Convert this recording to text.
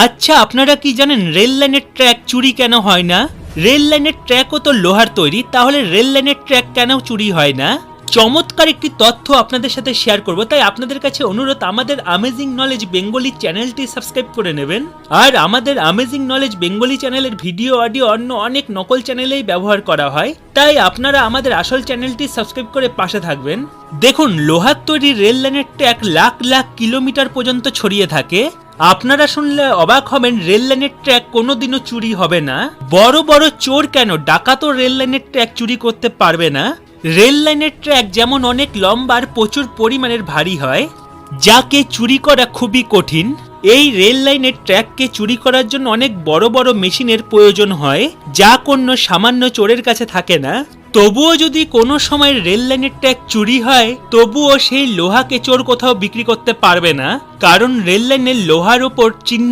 আচ্ছা, আপনারা কি জানেন রেল লাইনের ট্র্যাক চুরি কেন হয় না? রেল লাইনের ট্র্যাকও তো লোহার তৈরি, তাহলে রেল লাইনের ট্র্যাক কেন চুরি হয় না? চমৎকার একটি তথ্য আপনাদের সাথে শেয়ার করব, তাই আপনাদের কাছে অনুরোধ, আমাদের অ্যামেজিং নলেজ বেঙ্গলি চ্যানেলটি সাবস্ক্রাইব করে নেবেন। আর আমাদের অ্যামেজিং নলেজ বেঙ্গলি চ্যানেলের ভিডিও অডিও অন্য অনেক নকল চ্যানেলেই ব্যবহার করা হয়, তাই আপনারা আমাদের আসল চ্যানেলটি সাবস্ক্রাইব করে পাশে থাকবেন। দেখুন, লোহার তৈরি রেল লাইনের ট্র্যাক লাখ লাখ কিলোমিটার পর্যন্ত ছড়িয়ে থাকে। আপনারা শুনলে অবাক হবেন, রেল লাইনের ট্র্যাক কোনোদিনও চুরি হবে না। বড় বড় চোর কেন, ডাকাতও রেল লাইনের ট্র্যাক চুরি করতে পারবে না। রেল লাইনের ট্র্যাক যেমন অনেক লম্বা আর প্রচুর পরিমাণের ভারী হয়, যাকে চুরি করা খুবই কঠিন। এই রেল লাইনের ট্র্যাককে চুরি করার জন্য অনেক বড় বড় মেশিনের প্রয়োজন হয়, যা কোনো সামান্য চোরের কাছে থাকে না। তবুও যদি কোনো সময় রেল লাইনের ট্র্যাক চুরি হয়, তবুও সেই লোহাকে চোর কোথাও বিক্রি করতে পারবে না, কারণ রেল লাইনের লোহার ওপর চিহ্ন